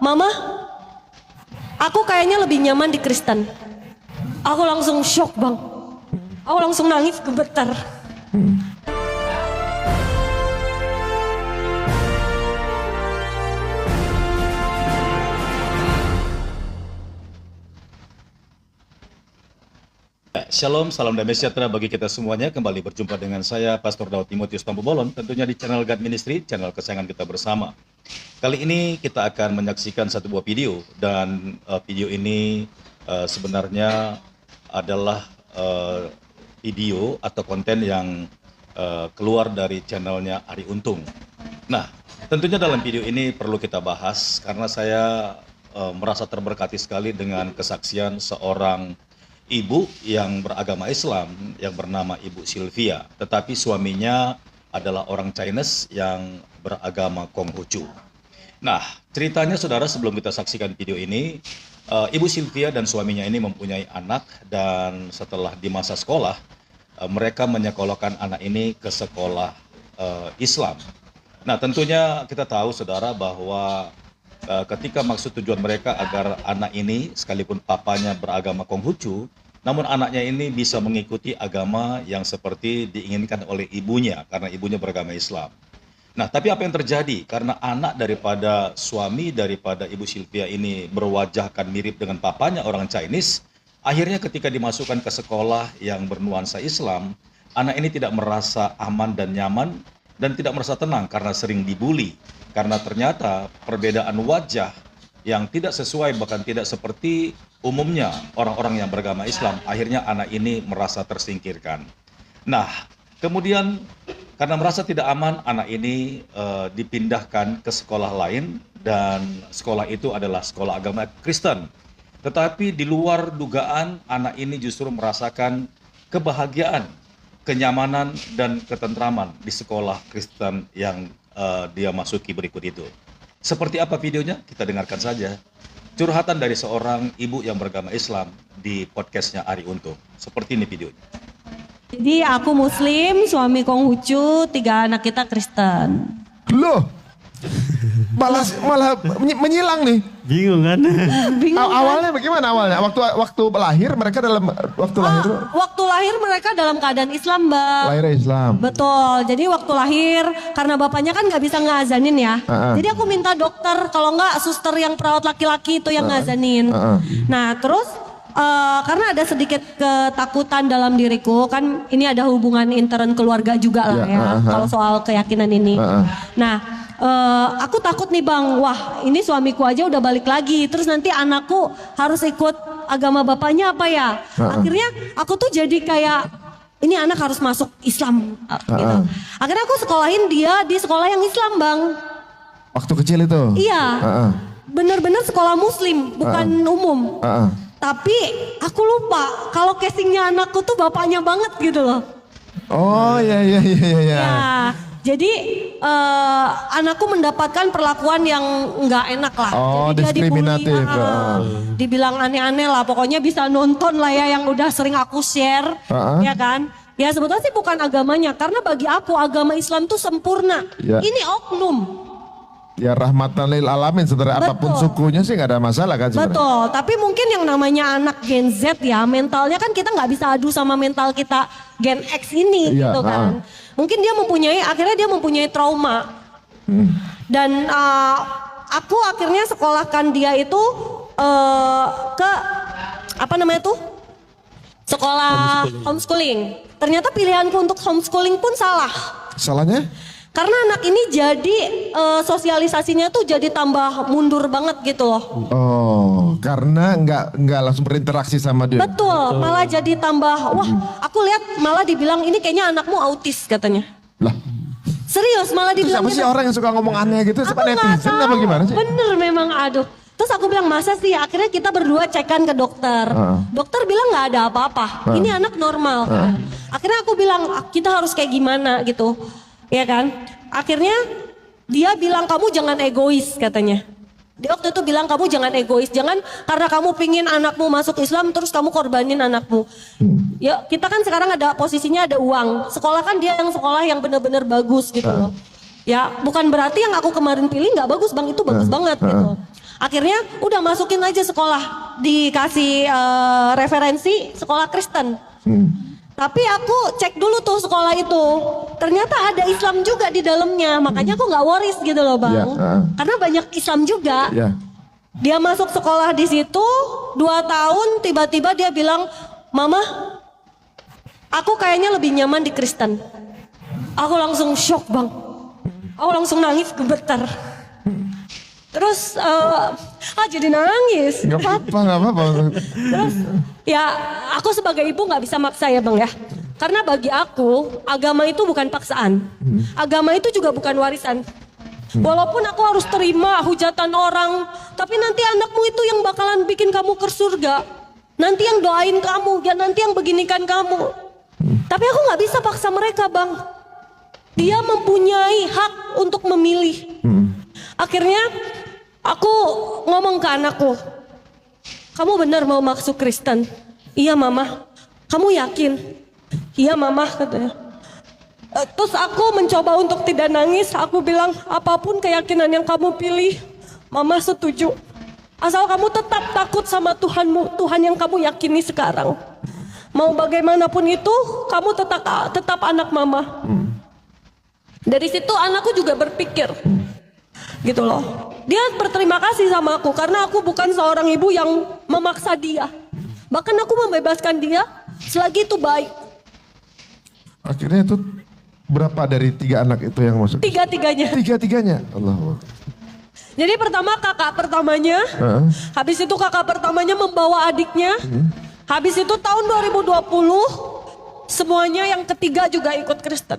Mama, aku kayaknya lebih nyaman di Kristen. Aku langsung shock bang. Aku langsung nangis gemetar. Shalom, salam damai sejahtera bagi kita semuanya. Kembali berjumpa dengan saya, Pastor Daud Timotius Tambubolon, tentunya di channel God Ministry, channel kesayangan kita bersama. Kali ini kita akan menyaksikan satu buah video, dan video ini sebenarnya adalah video atau konten yang keluar dari channelnya Ari Untung. Nah, tentunya dalam video ini perlu kita bahas, karena saya merasa terberkati sekali dengan kesaksian seorang ibu yang beragama Islam yang bernama Ibu Sylvia, tetapi suaminya adalah orang Chinese yang beragama Konghucu. Nah, ceritanya saudara, sebelum kita saksikan video ini, Ibu Sylvia dan suaminya ini mempunyai anak, dan setelah di masa sekolah, mereka menyekolahkan anak ini ke sekolah Islam. Nah, tentunya kita tahu saudara bahwa ketika maksud tujuan mereka agar anak ini, sekalipun papanya beragama Konghucu, namun anaknya ini bisa mengikuti agama yang seperti diinginkan oleh ibunya, karena ibunya beragama Islam. Nah, tapi apa yang terjadi? Karena anak daripada suami daripada Ibu Sylvia ini berwajahkan mirip dengan papanya, orang Chinese, akhirnya ketika dimasukkan ke sekolah yang bernuansa Islam, anak ini tidak merasa aman dan nyaman, dan tidak merasa tenang karena sering dibully. Karena ternyata perbedaan wajah yang tidak sesuai, bahkan tidak seperti umumnya orang-orang yang beragama Islam, akhirnya anak ini merasa tersingkirkan. Nah, kemudian karena merasa tidak aman, anak ini dipindahkan ke sekolah lain, dan sekolah itu adalah sekolah agama Kristen. Tetapi di luar dugaan, anak ini justru merasakan kebahagiaan, kenyamanan, dan ketentraman di sekolah Kristen yang dia masuki berikut itu. Seperti apa videonya? Kita dengarkan saja. Curhatan dari seorang ibu yang beragama Islam di podcastnya Ari Untung. Seperti ini videonya. Jadi aku Muslim, suami Konghucu, 3 anak kita Kristen. Loh, malah menyilang nih. Bingung kan? Bingung kan? Awalnya bagaimana awalnya? Waktu lahir mereka dalam lahir. Waktu lahir mereka dalam keadaan Islam, Mbak. Lahirnya Islam. Betul. Jadi waktu lahir, karena bapaknya kan nggak bisa ngazanin ya. Jadi aku minta dokter, kalau nggak suster yang perawat laki-laki itu yang ngazanin. Nah, terus karena ada sedikit ketakutan dalam diriku, kan ini ada hubungan intern keluarga juga lah ya, kalau soal keyakinan ini. Nah, aku takut nih bang, wah ini suamiku aja udah balik lagi, terus nanti anakku harus ikut agama bapaknya apa ya. Akhirnya aku tuh jadi kayak, ini anak harus masuk Islam gitu. Akhirnya aku sekolahin dia di sekolah yang Islam bang. Waktu kecil itu? Iya, bener-bener sekolah muslim, bukan umum. Tapi aku lupa kalau casingnya anakku tuh bapaknya banget gitu loh. Oh iya. Ya, jadi anakku mendapatkan perlakuan yang nggak enak lah. Oh, jadi diskriminatif. Dia dibully, dibilang aneh-aneh lah. Pokoknya bisa nonton lah ya yang udah sering aku share, ya kan? Ya sebetulnya sih bukan agamanya, karena bagi aku agama Islam tuh sempurna. Ya. Ini oknum. Ya rahmatan lil alamin, saudara. Apapun sukunya sih nggak ada masalah kan sebenarnya. Betul, tapi mungkin yang namanya anak Gen Z ya, mentalnya kan kita nggak bisa adu sama mental kita Gen X ini gitu kan. Mungkin akhirnya dia mempunyai trauma. Dan aku akhirnya sekolahkan dia itu ke sekolah homeschooling. Ternyata pilihanku untuk homeschooling pun salah. Salahnya? Karena anak ini jadi sosialisasinya tuh jadi tambah mundur banget gitu loh. Oh, karena nggak langsung berinteraksi sama dia. Betul, malah jadi tambah, wah aku lihat malah dibilang ini kayaknya anakmu autis katanya. Lah, Serius malah itu dibilang siapa sih orang yang suka ngomong aneh gitu? Aku Siapa nggak netizen apa tahu. gimana sih? Bener memang, aduh. Terus aku bilang masa sih, akhirnya kita berdua cekan ke dokter. Dokter bilang nggak ada apa-apa, ini anak normal. Akhirnya aku bilang kita harus kayak gimana gitu. Ya kan, akhirnya dia bilang kamu jangan egois katanya. Dia waktu itu bilang kamu jangan egois, jangan karena kamu pingin anakmu masuk Islam terus kamu korbanin anakmu. Ya kita kan sekarang ada posisinya ada uang, sekolah kan dia yang sekolah yang benar-benar bagus gitu loh. Ya bukan berarti yang aku kemarin pilih nggak bagus bang, itu bagus banget gitu. Akhirnya udah masukin aja sekolah, dikasih referensi sekolah Kristen. Tapi aku cek dulu tuh sekolah itu, ternyata ada Islam juga di dalamnya, makanya aku nggak worries gitu loh bang, karena banyak Islam juga. Dia masuk sekolah di situ 2 tahun, tiba-tiba dia bilang, Mama, aku kayaknya lebih nyaman di Kristen. Aku langsung shock bang, aku langsung nangis gemetar. Terus jadi nangis. Gak apa-apa. Terus ya aku sebagai ibu nggak bisa maksa ya bang ya. Karena bagi aku agama itu bukan paksaan. Agama itu juga bukan warisan. Walaupun aku harus terima hujatan orang, tapi nanti anakmu itu yang bakalan bikin kamu ke surga. Nanti yang doain kamu, ya nanti yang beginikan kamu. Tapi aku nggak bisa paksa mereka bang. Dia mempunyai hak untuk memilih. Akhirnya aku ngomong ke anakku, kamu benar mau masuk Kristen? Iya mama. Kamu yakin? Iya mama katanya. Terus aku mencoba untuk tidak nangis. Aku bilang apapun keyakinan yang kamu pilih, mama setuju. Asal kamu tetap takut sama Tuhanmu, Tuhan yang kamu yakini sekarang. Mau bagaimanapun itu, kamu tetap anak mama. Dari situ anakku juga berpikir, gitu loh. Dia berterima kasih sama aku karena aku bukan seorang ibu yang memaksa dia. Bahkan aku membebaskan dia selagi itu baik. Akhirnya itu berapa dari 3 anak itu yang masuk? 3-tiganya. 3-tiganya. Allah. Jadi pertama kakak pertamanya, habis itu kakak pertamanya membawa adiknya. Habis itu tahun 2020 semuanya yang ketiga juga ikut Kristen.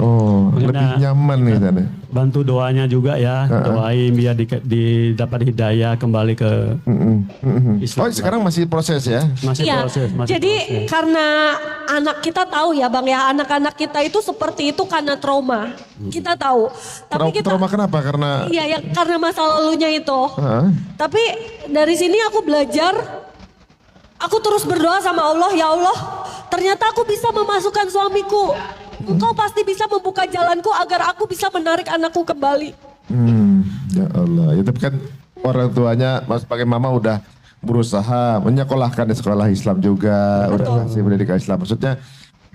Oh, lebih nyaman nih tadi. Bantu doanya juga ya, doain biar dapat hidayah kembali ke Islam. Oh, sekarang masih proses ya? Masih Iya, proses. jadi karena anak kita tahu ya bang ya, anak-anak kita itu seperti itu karena trauma. Kita tahu. Tapi Trauma kenapa? Karena Iya ya, karena masa lalunya itu. Tapi dari sini aku belajar, aku terus berdoa sama Allah, ya Allah, ternyata aku bisa memasukkan suamiku. Engkau pasti bisa membuka jalanku agar aku bisa menarik anakku kembali. Ya Allah, itu kan orang tuanya, sebagai mama udah berusaha menyekolahkan di sekolah Islam juga, udah kasih pendidikan Islam. Maksudnya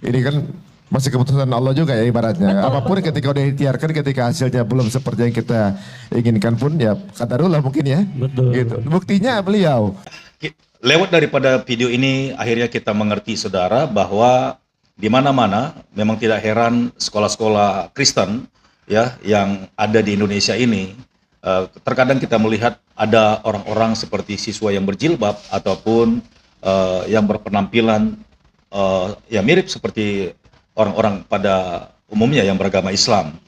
ini kan masih keputusan Allah juga ya ibaratnya. Apapun ketika udah diikhtiarkan, ketika hasilnya belum seperti yang kita inginkan pun ya qadarullah mungkin ya. Betul. Gitu. Buktinya beliau. Lewat daripada video ini akhirnya kita mengerti saudara bahwa di mana-mana memang tidak heran sekolah-sekolah Kristen ya yang ada di Indonesia ini terkadang kita melihat ada orang-orang seperti siswa yang berjilbab ataupun yang berpenampilan ya mirip seperti orang-orang pada umumnya yang beragama Islam.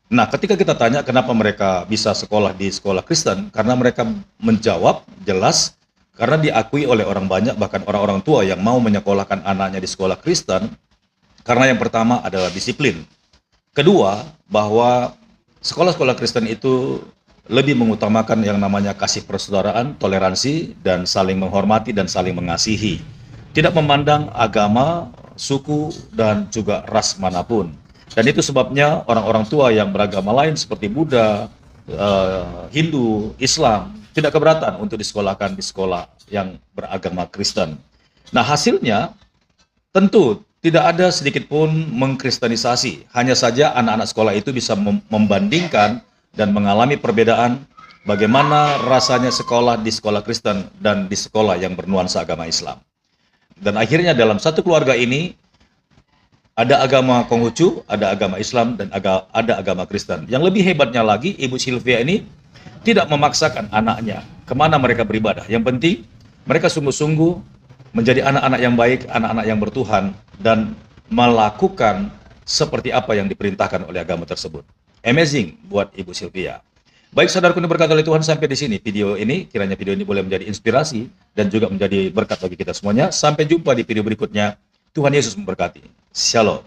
Nah, ketika kita tanya kenapa mereka bisa sekolah di sekolah Kristen, karena mereka menjawab jelas karena diakui oleh orang banyak, bahkan orang-orang tua yang mau menyekolahkan anaknya di sekolah Kristen. Karena yang pertama adalah disiplin. Kedua, bahwa sekolah-sekolah Kristen itu lebih mengutamakan yang namanya kasih persaudaraan, toleransi, dan saling menghormati dan saling mengasihi. Tidak memandang agama, suku, dan juga ras manapun. Dan itu sebabnya orang-orang tua yang beragama lain seperti Buddha, Hindu, Islam, tidak keberatan untuk disekolahkan di sekolah yang beragama Kristen. Nah, hasilnya tentu tidak ada sedikit pun mengkristenisasi. Hanya saja anak-anak sekolah itu bisa membandingkan dan mengalami perbedaan bagaimana rasanya sekolah di sekolah Kristen dan di sekolah yang bernuansa agama Islam. Dan akhirnya dalam satu keluarga ini ada agama Konghucu, ada agama Islam, dan ada agama Kristen. Yang lebih hebatnya lagi, Ibu Sylvia ini tidak memaksakan anaknya kemana mereka beribadah. Yang penting mereka sungguh-sungguh menjadi anak-anak yang baik, anak-anak yang bertuhan, dan melakukan seperti apa yang diperintahkan oleh agama tersebut. Amazing buat Ibu Sylvia. Baik saudaraku yang diberkati oleh Tuhan, sampai di sini video ini. Kiranya video ini boleh menjadi inspirasi dan juga menjadi berkat bagi kita semuanya. Sampai jumpa di video berikutnya. Tuhan Yesus memberkati. Shalom.